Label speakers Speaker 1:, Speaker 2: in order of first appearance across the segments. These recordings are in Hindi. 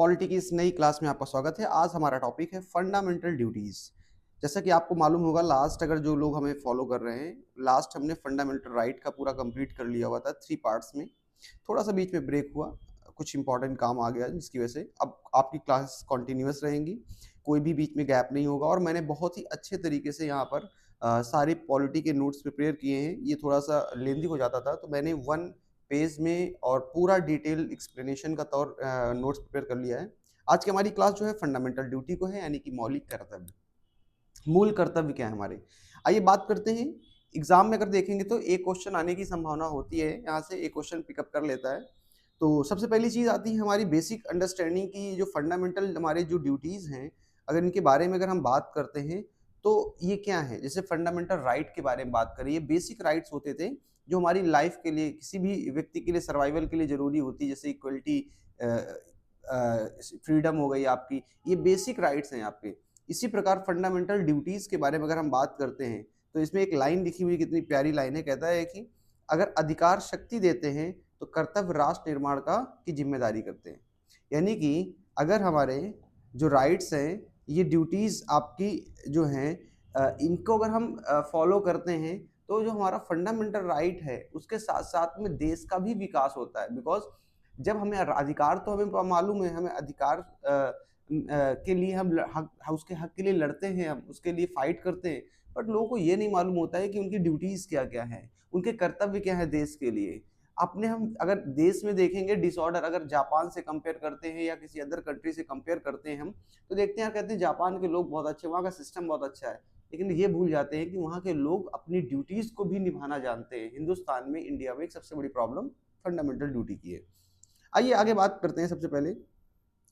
Speaker 1: पॉलिटी की इस नई क्लास में आपका स्वागत है। आज हमारा टॉपिक है फंडामेंटल ड्यूटीज। जैसा कि आपको मालूम होगा, लास्ट अगर जो लोग हमें फॉलो कर रहे हैं, लास्ट हमने फंडामेंटल राइट का पूरा कंप्लीट कर लिया हुआ था 3 पार्ट्स में। थोड़ा सा बीच में ब्रेक हुआ, कुछ इंपॉर्टेंट काम आ गया जिसकी वजह से अब आपकी क्लास कंटिन्यूअस रहेंगी, कोई भी बीच में गैप नहीं होगा। और मैंने बहुत ही अच्छे तरीके से यहाँ पर सारे पॉलिटी के नोट्स प्रिपेयर किए हैं। ये थोड़ा सा लेंदी हो जाता था, तो मैंने 1 पेज में और पूरा डिटेल एक्सप्लेनेशन का तौर नोट्स प्रिपेयर कर लिया है। आज की हमारी क्लास जो है फंडामेंटल ड्यूटी को है, यानी कि मौलिक कर्तव्य। मूल कर्तव्य क्या है हमारे, आइए बात करते हैं। एग्जाम में अगर देखेंगे तो एक क्वेश्चन आने की संभावना होती है, यहाँ से एक क्वेश्चन पिकअप कर लेता है। तो सबसे पहली चीज आती है हमारी बेसिक अंडरस्टैंडिंग की, जो फंडामेंटल हमारे जो ड्यूटीज हैं, अगर इनके बारे में अगर हम बात करते हैं तो ये क्या है। जैसे फंडामेंटल राइट के बारे में बात करें, ये बेसिक राइट्स होते थे जो हमारी लाइफ के लिए, किसी भी व्यक्ति के लिए सर्वाइवल के लिए जरूरी होती है। जैसे इक्वलिटी, फ्रीडम हो गई आपकी, ये बेसिक राइट्स हैं आपके। इसी प्रकार फंडामेंटल ड्यूटीज के बारे में अगर हम बात करते हैं तो इसमें एक लाइन लिखी हुई, कितनी प्यारी लाइन है। कहता है कि अगर अधिकार शक्ति देते हैं तो कर्तव्य राष्ट्र निर्माण का की जिम्मेदारी करते हैं। यानी कि अगर हमारे जो राइट्स हैं, ये ड्यूटीज आपकी जो हैं, इनको अगर हम फॉलो करते हैं तो जो हमारा फंडामेंटल राइट है उसके साथ साथ में देश का भी विकास होता है। बिकॉज जब हमें अधिकार, तो हमें मालूम है, हमें अधिकार के लिए हम उसके हक के लिए लड़ते हैं, हम उसके लिए फाइट करते हैं। बट लोगों को ये नहीं मालूम होता है कि उनकी ड्यूटीज क्या क्या है, उनके कर्तव्य क्या है देश के लिए। अपने हम अगर देश में देखेंगे डिसऑर्डर, अगर जापान से कंपेयर करते हैं या किसी अदर कंट्री से कंपेयर करते हैं हम, तो देखते हैं, कहते हैं जापान के लोग बहुत अच्छे, वहाँ का सिस्टम बहुत अच्छा है। लेकिन ये भूल जाते हैं कि वहाँ के लोग अपनी ड्यूटीज को भी निभाना जानते हैं। हिंदुस्तान में, इंडिया में एक सबसे बड़ी प्रॉब्लम फंडामेंटल ड्यूटी की है। आइए आगे बात करते हैं। सबसे पहले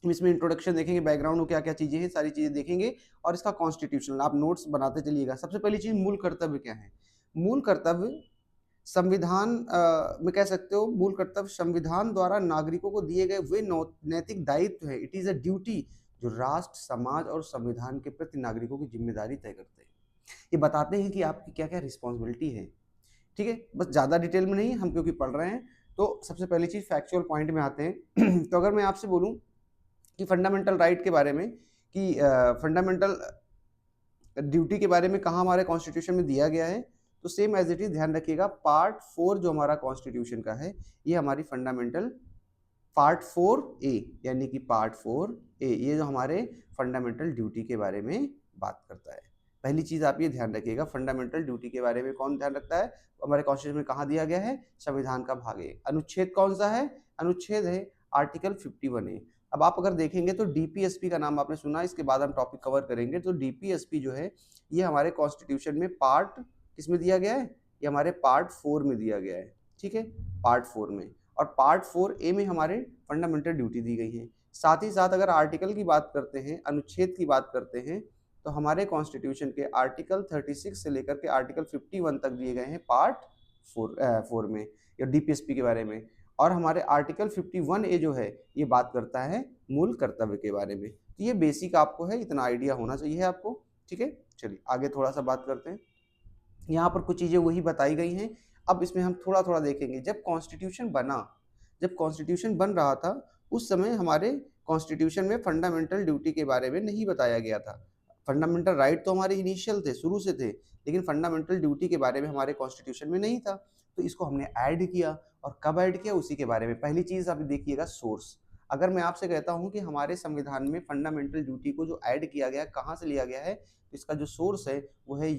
Speaker 1: हम इसमें इंट्रोडक्शन देखेंगे, बैकग्राउंड में क्या क्या चीजें हैं, सारी चीजें देखेंगे और इसका कॉन्स्टिट्यूशनल आप नोट्स बनाते चलिएगा। सबसे पहली चीज, मूल कर्तव्य क्या है। मूल कर्तव्य संविधान में कह सकते हो, मूल कर्तव्य संविधान द्वारा नागरिकों को दिए गए वे नैतिक दायित्व है। इट इज अ ड्यूटी जो राष्ट्र, समाज और संविधान के प्रति नागरिकों की जिम्मेदारी तय करते हैं। ये बताते हैं कि आपकी क्या क्या रिस्पॉन्सिबिलिटी है। ठीक है, बस ज़्यादा डिटेल में नहीं, हम क्योंकि पढ़ रहे हैं। तो सबसे पहली चीज़ फैक्चुअल पॉइंट में आते हैं। तो अगर मैं आपसे बोलूं कि फंडामेंटल राइट के बारे में, कि फंडामेंटल ड्यूटी के बारे में कहाँ हमारे कॉन्स्टिट्यूशन में दिया गया है, तो सेम एज इट इज ध्यान रखिएगा, पार्ट 4 जो हमारा कॉन्स्टिट्यूशन का है, ये हमारी फंडामेंटल पार्ट 4A, यानी कि पार्ट 4A, ये जो हमारे फंडामेंटल ड्यूटी के बारे में बात करता है। पहली चीज आप ये ध्यान रखिएगा, फंडामेंटल ड्यूटी के बारे में कौन ध्यान रखता है, हमारे कॉन्स्टिट्यूशन में कहाँ दिया गया है, संविधान का भाग है। अनुच्छेद कौन सा है, अनुच्छेद है आर्टिकल 51A। अब आप अगर देखेंगे तो डीपीएसपी का नाम आपने सुना, इसके बाद हम टॉपिक कवर करेंगे। तो डीपीएसपी जो है, ये हमारे कॉन्स्टिट्यूशन में पार्ट किसमें दिया गया है, ये हमारे पार्ट 4 में दिया गया है। ठीक है, पार्ट 4 में, और पार्ट 4A में हमारे फंडामेंटल ड्यूटी दी गई है। साथ ही साथ अगर आर्टिकल की बात करते हैं, अनुच्छेद की बात करते हैं, तो हमारे कॉन्स्टिट्यूशन के आर्टिकल 36 से लेकर के आर्टिकल 51 तक दिए गए हैं पार्ट 4 में, या डीपीएसपी के बारे में। और हमारे आर्टिकल 51A जो है, ये बात करता है मूल कर्तव्य के बारे में। तो ये बेसिक आपको है, इतना आइडिया होना चाहिए आपको। ठीक है, चलिए आगे थोड़ा सा बात करते हैं। यहाँ पर कुछ चीज़ें वही बताई गई हैं। अब इसमें हम थोड़ा थोड़ा देखेंगे। जब कॉन्स्टिट्यूशन बना, जब कॉन्स्टिट्यूशन बन रहा था, उस समय हमारे कॉन्स्टिट्यूशन में फंडामेंटल ड्यूटी के बारे में नहीं बताया गया था। फंडामेंटल राइट तो हमारे इनिशियल थे, शुरू से थे, लेकिन फंडामेंटल ड्यूटी के बारे में हमारे कॉन्स्टिट्यूशन में नहीं था। तो इसको हमने ऐड किया, और कब ऐड किया, उसी के बारे में। पहली चीज़ आप देखिएगा, सोर्स। अगर मैं आपसे कहता हूँ कि हमारे संविधान में फंडामेंटल ड्यूटी को जो ऐड किया गया, कहाँ से लिया गया है, तो इसका जो सोर्स है वो है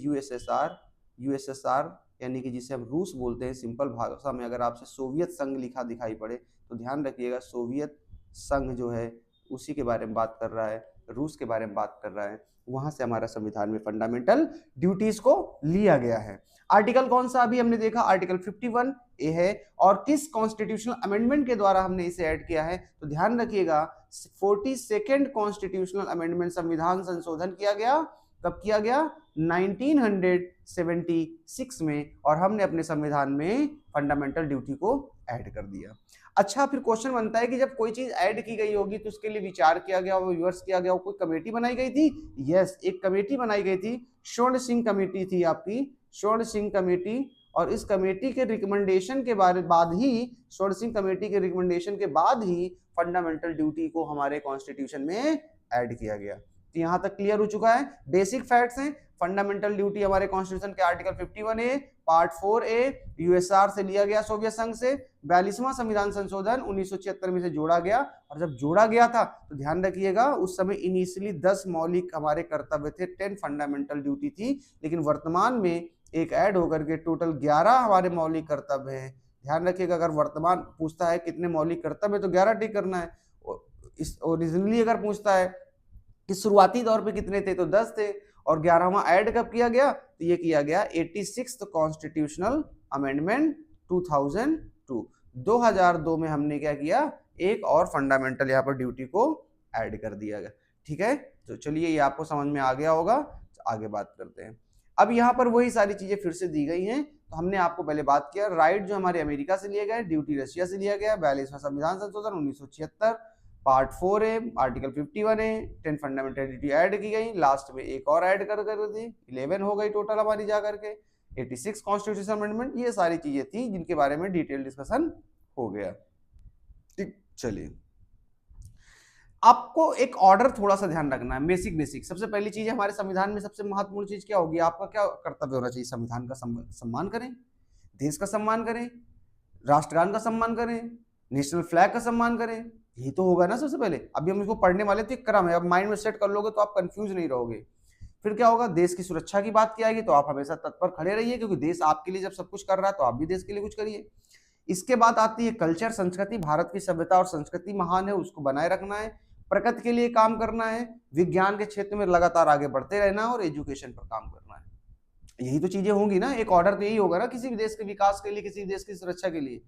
Speaker 1: यूएसएसआर, यानी कि जिसे हम रूस बोलते हैं सिंपल भाषा में। अगर आपसे सोवियत संघ लिखा दिखाई पड़े तो ध्यान रखिएगा, सोवियत संघ जो है उसी के बारे में बात कर रहा है, रूस के बारे में बात कर रहा है। वहां से हमारा संविधान में फंडामेंटल ड्यूटीज को लिया गया है। आर्टिकल कौन सा अभी हमने देखा, आर्टिकल 51A है। और किस कॉन्स्टिट्यूशनल अमेंडमेंट के द्वारा हमने इसे ऐड किया है, तो ध्यान रखिएगा 42nd कॉन्स्टिट्यूशनल अमेंडमेंट, संविधान संशोधन किया गया। कब किया गया, 1976 में। और हमने अपने संविधान में फंडामेंटल ड्यूटी को ऐड कर दिया। अच्छा, फिर क्वेश्चन बनता है कि जब कोई चीज ऐड की गई होगी तो उसके लिए विचार किया गया, विमर्श किया गया, कोई कमेटी बनाई गई थी। यस, एक कमेटी बनाई गई थी, स्वर्ण सिंह कमेटी थी आपकी, स्वर्ण सिंह कमेटी। और इस कमेटी के रिकमेंडेशन के बाद ही, स्वर्ण सिंह कमेटी के रिकमेंडेशन के बाद ही फंडामेंटल ड्यूटी को हमारे कॉन्स्टिट्यूशन में ऐड किया गया। तो यहां तक क्लियर हो चुका है। बेसिक फैक्ट्स हैं, फंडामेंटल ड्यूटी हमारे कॉन्स्टिट्यूशन के article 51A part 4A USR से लिया गया, सोवियत संघ से। 42वां संविधान संशोधन 1976 में से जोड़ा गया, और जब जोड़ा गया था तो ध्यान रखिएगा उस समय इनिशियली 10 मौलिक हमारे कर्तव्य थे, 10 फंडामेंटल ड्यूटी थी, लेकिन वर्तमान में एक ऐड होकर के टोटल 11 हमारे मौलिक कर्तव्य हैं। ध्यान रखिएगा, अगर वर्तमान पूछता है कितने मौलिक कर्तव्य, तो 11 टिक करना है। इस ओरिजिनली अगर पूछता है कि शुरुआती दौर पे कितने थे, तो 10 थे, और 11वां ऐड कब किया गया, तो ये किया गया 86th कॉन्स्टिट्यूशनल अमेंडमेंट 2002। 2002 में हमने क्या किया, एक और फंडामेंटल यहाँ पर ड्यूटी को ऐड कर दिया गया। ठीक है, तो चलिए ये आपको समझ में आ गया होगा, आगे बात करते हैं। अब यहाँ पर वही सारी चीजें फिर से दी गई हैं। तो हमने आपको पहले बात किया, राइट जो हमारे अमेरिका से लिया गया, ड्यूटी रशिया से लिया गया। 42वां संविधान संशोधन 1976 part 4A article 51A 10 fundamental duty add की गई, लास्ट में एक और ऐड कर दी, 11 हो गई टोटल हमारी जाकर के। 86 कॉन्स्टिट्यूशन अमेंडमेंट, ये सारी चीजें थी जिनके बारे में डिटेल डिस्कशन हो गया। ठीक, चलिए आपको एक ऑर्डर थोड़ा सा ध्यान रखना है, बेसिक। सबसे पहली चीज हमारे संविधान में सबसे महत्वपूर्ण चीज क्या होगी, आपका क्या कर्तव्य होना चाहिए, संविधान का सम्मान करें, देश का सम्मान करें, राष्ट्रगान का सम्मान करें, नेशनल फ्लैग का सम्मान करें, यही तो होगा ना सबसे पहले। अभी हम इसको पढ़ने वाले थे, क्रम है, अब माइंड में सेट कर लोगे तो आप कंफ्यूज नहीं रहोगे। फिर क्या होगा, देश की सुरक्षा की बात की आएगी, तो आप हमेशा तत्पर खड़े रहिए, क्योंकि देश आपके लिए जब सब कुछ कर रहा है तो आप भी देश के लिए कुछ करिए। इसके बाद आती है कल्चर, संस्कृति, भारत की सभ्यता और संस्कृति महान है, उसको बनाए रखना है, प्रकृति के लिए काम करना है, विज्ञान के क्षेत्र में लगातार आगे बढ़ते रहना है, और एजुकेशन पर काम करना है। यही तो चीजें होंगी ना, एक ऑर्डर तो यही होगा ना किसी भी देश के विकास के लिए, किसी देश की सुरक्षा के लिए।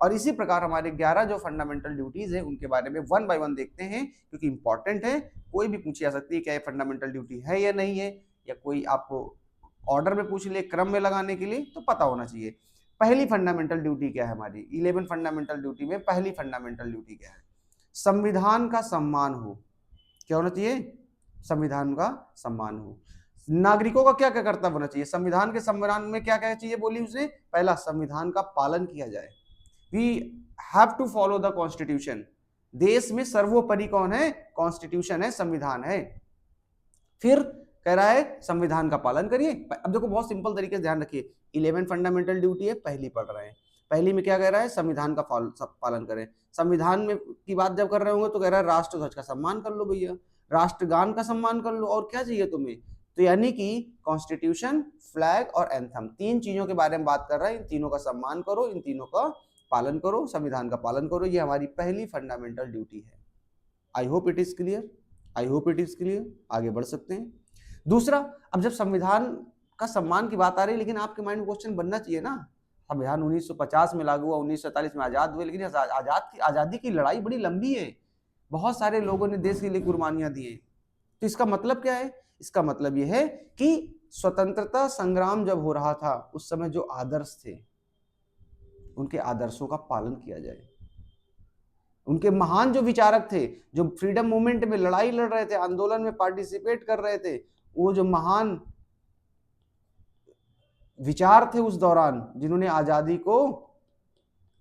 Speaker 1: और इसी प्रकार हमारे 11 जो फंडामेंटल ड्यूटीज है उनके बारे में 1 बाय 1 देखते हैं, क्योंकि इंपॉर्टेंट है, कोई भी पूछ जा सकती है क्या ये फंडामेंटल ड्यूटी है या नहीं है, या कोई आपको ऑर्डर में पूछ ले क्रम में लगाने के लिए, तो पता होना चाहिए। पहली फंडामेंटल ड्यूटी क्या है हमारी, 11 फंडामेंटल ड्यूटी में पहली फंडामेंटल ड्यूटी क्या है, संविधान का सम्मान हो। क्या होना चाहिए, संविधान का सम्मान हो। नागरिकों का क्या क्या कर्तव्य होना चाहिए, संविधान के सम्मान में क्या क्या चाहिए बोली उसने, पहला संविधान का पालन किया जाए, we have to follow the constitution. देश में सर्वोपरि कौन है, कॉन्स्टिट्यूशन है, संविधान है। फिर कह रहा है संविधान का पालन करिए। अब देखो बहुत सिंपल तरीके से ध्यान रखिए, 11 फंडामेंटल ड्यूटी है, पहली पढ़ रहे हैं, पहली में क्या कह रहा है, संविधान का पालन करें। संविधान में की बात जब कर रहे होंगे तो कह रहा है राष्ट्रध्वज का सम्मान कर लो भैया, राष्ट्रगान का सम्मान कर लो, और क्या चाहिए तुम्हें। तो यानी कि कॉन्स्टिट्यूशन, फ्लैग और एंथम, 3 चीजों के बारे में बात कर रहा है, इन तीनों का सम्मान करो, इन तीनों का पालन करो, संविधान का पालन करो, ये हमारी पहली फंडामेंटल ड्यूटी है। I hope it is clear, I hope it is clear, आगे बढ़ सकते हैं। दूसरा, अब जब संविधान का सम्मान की बात आ रही है, लेकिन आपके माइंड में क्वेश्चन बनना चाहिए ना, संविधान 1950 में लागू हुआ, 1947 में आजाद हुए, लेकिन आजादी की लड़ाई बड़ी लंबी है, बहुत सारे लोगों ने देश के लिए कुर्बानियां दी है। तो इसका मतलब क्या है, इसका मतलब यह है कि स्वतंत्रता संग्राम जब हो रहा था उस समय जो आदर्श थे उनके आदर्शों का पालन किया जाए। उनके महान जो विचारक थे, जो फ्रीडम मूवमेंट में लड़ाई लड़ रहे थे, आंदोलन में पार्टिसिपेट कर रहे थे, वो जो महान विचार थे उस दौरान, जिन्होंने आजादी को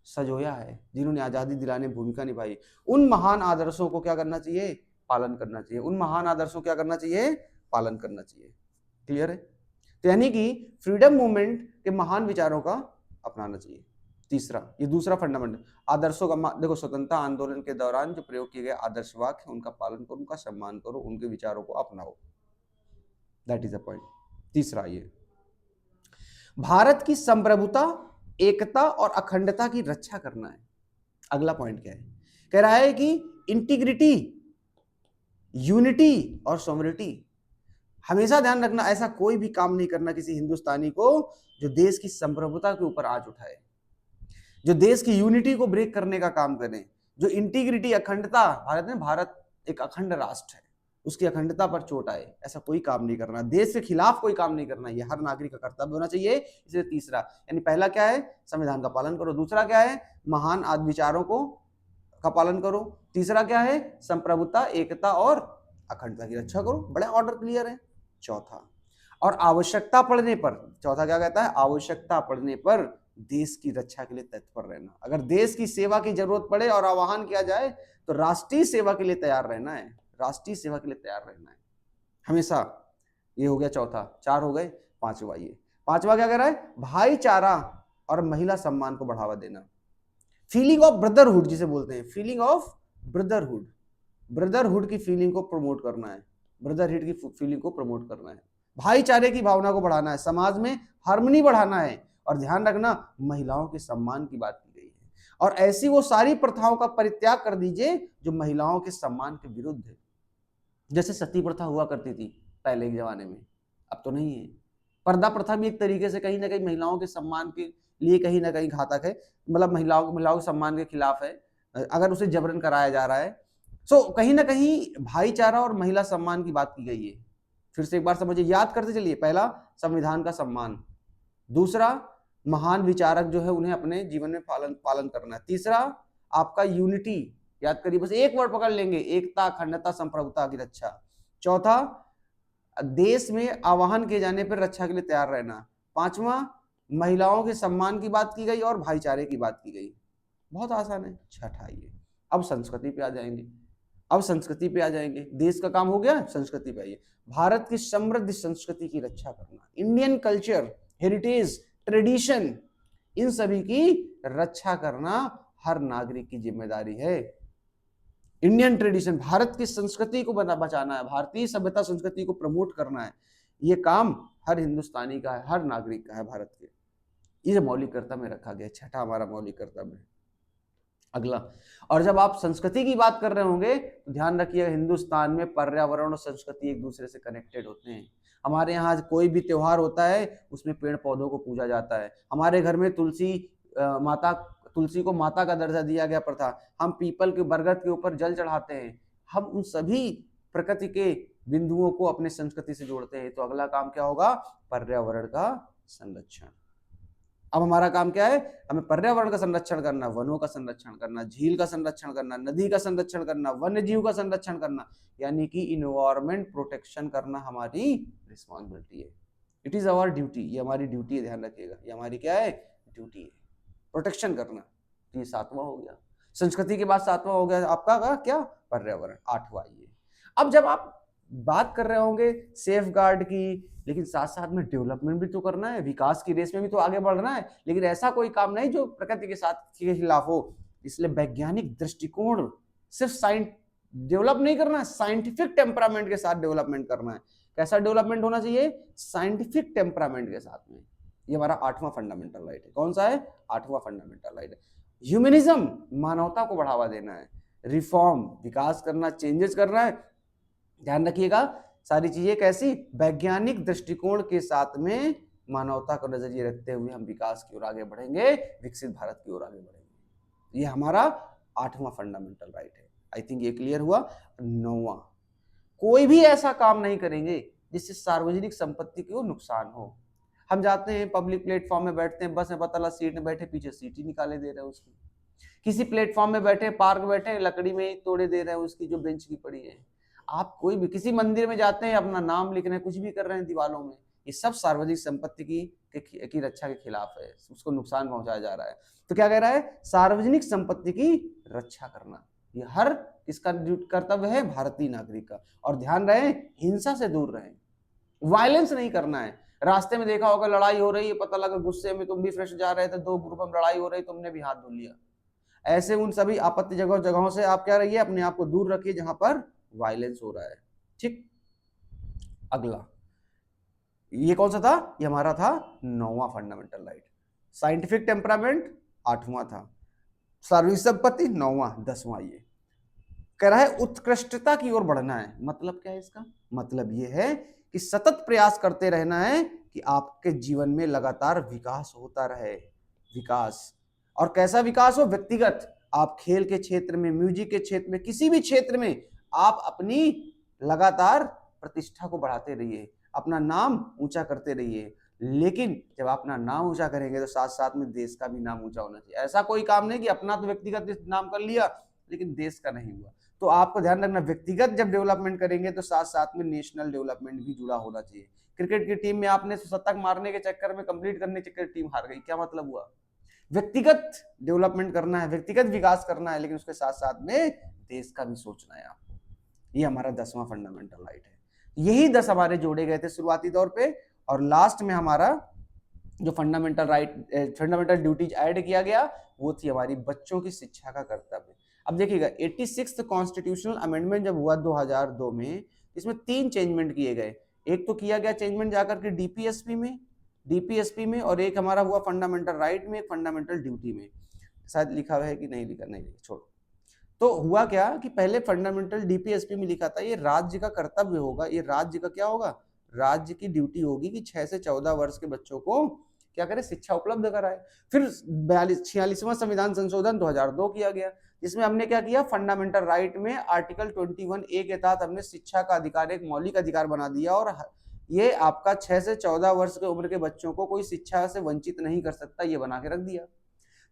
Speaker 1: सजोया है, जिन्होंने आजादी दिलाने भूमिका निभाई, उन महान आदर्शों को क्या करना चाहिए, पालन करना चाहिए। उन महान आदर्शों क्या करना चाहिए, पालन करना चाहिए। क्लियर है, तो यानी कि फ्रीडम मूवमेंट के महान विचारों का अपनाना चाहिए। तीसरा, ये दूसरा फंडामेंटल, आदर्शों का देखो, स्वतंत्रता आंदोलन के दौरान जो प्रयोग किए गए आदर्श वाक्य, उनका पालन करो, उनका सम्मान करो, उनके विचारों को अपनाओ, दैट इज द पॉइंट। तीसरा, ये भारत की संप्रभुता, एकता और अखंडता की रक्षा करना है। अगला पॉइंट क्या है, कह रहा है कि इंटीग्रिटी, यूनिटी और सॉवरेनिटी, हमेशा ध्यान रखना ऐसा कोई भी काम नहीं करना किसी हिंदुस्तानी को जो देश की संप्रभुता के ऊपर आंच उठाए, जो देश की यूनिटी को ब्रेक करने का काम करें, जो इंटीग्रिटी, अखंडता, भारत एक अखंड राष्ट्र है, उसकी अखंडता पर चोट आए, ऐसा कोई काम नहीं करना, देश के खिलाफ कोई काम नहीं करना, ये हर नागरिक का कर्तव्य होना चाहिए। इसलिए तीसरा, यानी पहला क्या है, संविधान का पालन करो, दूसरा क्या है, महान विचारों को का पालन करो, तीसरा क्या है, संप्रभुता, एकता और अखंडता की रक्षा करो। बड़ा ऑर्डर क्लियर है। चौथा, और आवश्यकता पड़ने पर, चौथा क्या कहता है, आवश्यकता पड़ने पर देश की रक्षा के लिए तत्पर रहना। अगर देश की सेवा की जरूरत पड़े और आह्वान किया जाए तो राष्ट्रीय सेवा के लिए तैयार रहना है, राष्ट्रीय सेवा के लिए तैयार रहना है हमेशा। ये हो गया चौथा, 4 हो गए। पांचवा, ये पांचवा क्या कह रहा है, भाईचारा और महिला सम्मान को बढ़ावा देना। फीलिंग ऑफ ब्रदरहुड जिसे बोलते हैं, फीलिंग ऑफ ब्रदरहुड, ब्रदरहुड की फीलिंग को प्रमोट करना है, ब्रदरहुड की फीलिंग को प्रमोट करना है, भाईचारे की भावना को बढ़ाना है, समाज में हार्मनी बढ़ाना है। और ध्यान रखना, महिलाओं के सम्मान की बात की गई है। और ऐसी वो सारी प्रथाओं का परित्याग कर दीजिए जो महिलाओं के सम्मान के विरुद्ध है। जैसे सती प्रथा हुआ करती थी पहले के जमाने में, अब तो नहीं है। पर्दा प्रथा भी एक तरीके से कहीं ना कहीं महिलाओं के सम्मान के लिए कहीं ना कहीं घातक है, मतलब महिलाओं के सम्मान के खिलाफ है अगर उसे जबरन कराया जा रहा है। सो कहीं ना कहीं भाईचारा और महिला सम्मान की बात की गई है। फिर से एक बार समझिए, याद करते चलिए। पहला, संविधान का सम्मान। दूसरा, महान विचारक जो है उन्हें अपने जीवन में पालन करना है। तीसरा, आपका यूनिटी, याद करिए, बस एक वर्ड पकड़ लेंगे, एकता, अखंडता, संप्रभुता की रक्षा। चौथा, देश में आह्वान किए जाने पर रक्षा के लिए तैयार रहना। पांचवा, महिलाओं के सम्मान की बात की गई और भाईचारे की बात की गई। बहुत आसान है। छठा, ये अब संस्कृति पे आ जाएंगे, अब संस्कृति पे आ जाएंगे। देश का काम हो गया, संस्कृति पे आइए। भारत की समृद्ध संस्कृति की रक्षा करना, इंडियन कल्चर, हेरिटेज, ट्रेडिशन, इन सभी की रक्षा करना हर नागरिक की जिम्मेदारी है। इंडियन ट्रेडिशन, भारत की संस्कृति को बचाना है, भारतीय सभ्यता संस्कृति को प्रमोट करना है। ये काम हर हिंदुस्तानी का है, हर नागरिक का है भारत के। ये मौलिक कर्तव्य में रखा गया, छठा हमारा मौलिक कर्तव्य है। अगला, और जब आप संस्कृति की बात कर रहे होंगे तो ध्यान रखिए, हिंदुस्तान में पर्यावरण और संस्कृति एक दूसरे से कनेक्टेड होते हैं। हमारे यहाँ कोई भी त्योहार होता है उसमें पेड़ पौधों को पूजा जाता है। हमारे घर में तुलसी को माता का दर्जा दिया गया प्रथा। हम पीपल के, बरगद के ऊपर जल चढ़ाते हैं। हम उन सभी प्रकृति के बिंदुओं को अपने संस्कृति से जोड़ते हैं। तो अगला काम क्या होगा, पर्यावरण का संरक्षण। अब हमारा काम क्या है, हमें पर्यावरण का संरक्षण करना, वनों का संरक्षण करना, झील का संरक्षण करना, नदी का संरक्षण करना, वन्य जीव का संरक्षण करना, यानी कि इन्वायरमेंट प्रोटेक्शन करना हमारी रिस्पॉन्सिबिलिटी है। इट इज आवर ड्यूटी, ये हमारी ड्यूटी है, ध्यान रखिएगा, ये हमारी क्या है, ड्यूटी है, प्रोटेक्शन करना। ये 7वां हो गया। संस्कृति के बाद 7वां हो गया आपका क्या, पर्यावरण। 8वां ये। अब जब आप बात कर रहे होंगे सेफ गार्ड की, लेकिन साथ साथ में डेवलपमेंट भी तो करना है, विकास की रेस में भी तो आगे बढ़ना है, लेकिन ऐसा कोई काम नहीं जो प्रकृति के साथ के खिलाफ हो। इसलिए वैज्ञानिक दृष्टिकोण, सिर्फ डेवलप नहीं करना है, साइंटिफिक टेम्परामेंट के साथ डेवलपमेंट करना है। कैसा डेवलपमेंट होना चाहिए, साइंटिफिक टेम्परामेंट के साथ में। ये हमारा 8वां फंडामेंटल राइट है। कौन सा है, 8वां फंडामेंटल राइट है। ह्यूमनिज्म, मानवता को बढ़ावा देना है। रिफॉर्म, विकास करना, चेंजेस करना है। ध्यान रखिएगा, सारी चीजें कैसी, वैज्ञानिक दृष्टिकोण के साथ में मानवता को नजरिए रखते हुए हम विकास की ओर आगे बढ़ेंगे, विकसित भारत की ओर आगे बढ़ेंगे। ये हमारा 8वां फंडामेंटल राइट है। आई थिंक ये क्लियर हुआ। 9वां, कोई भी ऐसा काम नहीं करेंगे जिससे सार्वजनिक संपत्ति को नुकसान हो। हम जाते हैं पब्लिक प्लेटफॉर्म में बैठते हैं, बस में पता सीट में बैठे, पीछे सीट ही निकाले दे रहे हैं उसकी। किसी प्लेटफॉर्म में बैठे, पार्क बैठे, लकड़ी में ही तोड़े दे रहे हैं उसकी जो बेंच की पड़ी है। आप कोई भी किसी मंदिर में जाते हैं, अपना नाम लिख रहे हैं, कुछ भी कर रहे हैं दीवालों में, ये सब सार्वजनिक संपत्ति की रक्षा के खिलाफ है, उसको नुकसान पहुंचाया जा रहा है। तो क्या कह रहा है, सार्वजनिक संपत्ति की रक्षा करना ये हर किसका कर्तव्य है, भारतीय नागरिक का। और ध्यान रहे, हिंसा से दूर रहें, वायलेंस नहीं करना है। रास्ते में देखा होगा लड़ाई हो रही है, पता लगा गुस्से में तुम भी फ्रेश जा रहे थे, 2 ग्रुप में लड़ाई हो रही, तुमने भी हाथ धो लिया। ऐसे उन सभी आपत्ति जगहों से आप क्या रहिए, अपने आप को दूर रखिए जहां पर वायलेंस हो रहा है। ठीक, अगला ये कौन सा था, ये हमारा था 9वां फंडामेंटल राइट। साइंटिफिक टेम्परामेंट 8वां था, सार्वजनिक संपत्ति 9वां। 10वां ये कह रहा है उत्कृष्टता की ओर बढ़ना है। मतलब क्या है इसका, मतलब ये है कि सतत प्रयास करते रहना है कि आपके जीवन में लगातार विकास होता रहे। विकास, और कैसा विकास हो, व्यक्तिगत, आप खेल के क्षेत्र में, म्यूजिक के क्षेत्र में, किसी भी क्षेत्र में आप अपनी लगातार प्रतिष्ठा को बढ़ाते रहिए, अपना नाम ऊंचा करते रहिए। लेकिन जब आप अपना नाम ऊंचा करेंगे तो साथ साथ में देश का भी नाम ऊंचा होना चाहिए। ऐसा कोई काम नहीं कि अपना तो व्यक्तिगत नाम कर लिया लेकिन देश का नहीं हुआ। तो आपको ध्यान रखना, व्यक्तिगत जब डेवलपमेंट करेंगे तो साथ साथ में नेशनल डेवलपमेंट भी जुड़ा होना चाहिए। क्रिकेट की टीम में आपने शतक मारने के चक्कर में, कंप्लीट करने के चक्कर में टीम हार गई, क्या मतलब हुआ? व्यक्तिगत डेवलपमेंट करना है, व्यक्तिगत विकास करना है, लेकिन उसके साथ साथ में देश का भी सोचना है आपको। ये हमारा 10वां फंडामेंटल राइट है। यही 10 हमारे जोड़े गए थे शुरुआती तौर पे, और लास्ट में हमारा जो fundamental right, fundamental duties add किया गया, वो थी हमारी बच्चों की शिक्षा का कर्तव्य। अब देखिएगा 86th कॉन्स्टिट्यूशनल अमेंडमेंट जब हुआ 2002 में, इसमें 3 चेंजमेंट किए गए। एक तो किया गया चेंजमेंट जाकर के डीपीएसपी में, और एक हमारा हुआ फंडामेंटल राइट में, एक फंडामेंटल ड्यूटी में। शायद लिखा हुआ है कि नहीं लिखा, नहीं लिखा, छोड़ो। तो हुआ क्या कि पहले फंडामेंटल डीपीएसपी में लिखा था ये राज्य का कर्तव्य होगा, ये राज्य का क्या होगा, राज्य की ड्यूटी होगी कि 6 से 14 वर्ष के बच्चों को क्या करे, शिक्षा उपलब्ध कराए। फिर 46वां संविधान संशोधन 2002 किया गया, जिसमें हमने क्या किया, फंडामेंटल राइट में आर्टिकल 21A के तहत हमने शिक्षा का अधिकार एक मौलिक अधिकार बना दिया, और ये आपका 6 से 14 वर्ष के उम्र के बच्चों को कोई शिक्षा से वंचित नहीं कर सकता, ये बना के रख दिया।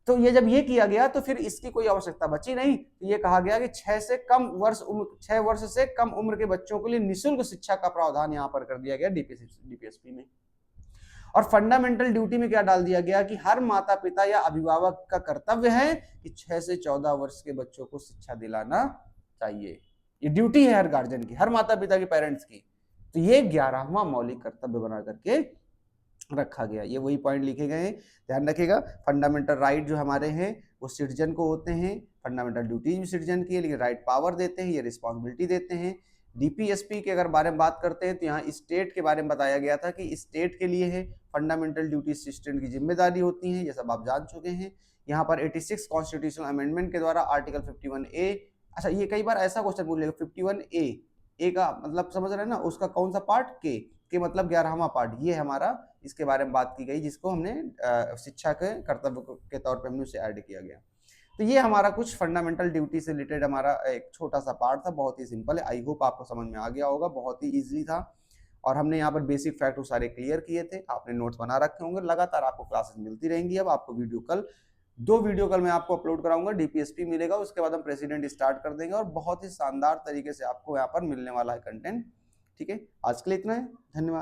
Speaker 1: तो ये जब ये किया गया तो फिर इसकी कोई आवश्यकता बची नहीं। तो ये कहा गया कि 6 वर्ष से कम उम्र के बच्चों के लिए निःशुल्क शिक्षा का प्रावधान यहाँ पर कर दिया गया डीपीएसपी में। और फंडामेंटल ड्यूटी में क्या डाल दिया गया कि हर माता पिता या अभिभावक का कर्तव्य है कि 6 से 14 वर्ष के बच्चों को शिक्षा दिलाना चाहिए। ये ड्यूटी है हर गार्जियन की, हर माता पिता की, पेरेंट्स की। तो ये 11वां मौलिक कर्तव्य बना करके रखा गया। ये वही पॉइंट लिखे गए हैं, ध्यान रखिएगा। फंडामेंटल राइट जो हमारे हैं वो सिटीजन को होते हैं, फंडामेंटल ड्यूटीज भी सिटीजन की है, लेकिन राइट पावर देते हैं, ये रिस्पॉन्सिबिलिटी देते हैं। डीपीएसपी के अगर बारे में बात करते हैं तो यहाँ स्टेट के बारे में बताया गया था कि स्टेट के लिए है फंडामेंटल ड्यूटी, सिस्टम की जिम्मेदारी होती है, ये सब आप जान चुके हैं। यहाँ पर 86 कॉन्स्टिट्यूशनल अमेंडमेंट के द्वारा आर्टिकल 51A, अच्छा ये कई बार ऐसा क्वेश्चन पूछ लेगा, 51A का मतलब समझ रहे हैं ना, उसका कौन सा पार्ट, के मतलब 11वां पार्ट, ये हमारा इसके बारे में बात की गई, जिसको हमने शिक्षा के कर्तव्य के तौर पे हमने उसे ऐड किया गया। तो ये हमारा कुछ फंडामेंटल ड्यूटी से रिलेटेड हमारा एक छोटा सा पार्ट था, बहुत ही सिंपल है। आई होप आपको समझ में आ गया होगा, बहुत ही इजीली था, और हमने यहाँ पर बेसिक फैक्ट सारे क्लियर किए थे। आपने नोट्स बना रखे होंगे, लगातार आपको क्लासेस मिलती रहेंगी। अब आपको दो वीडियो कल मैं आपको अपलोड कराऊंगा, डीपीएसपी मिलेगा, उसके बाद हम प्रेसिडेंट स्टार्ट कर देंगे, और बहुत ही शानदार तरीके से आपको यहाँ पर मिलने वाला है कंटेंट। ठीक है, आज के लिए इतना है, धन्यवाद।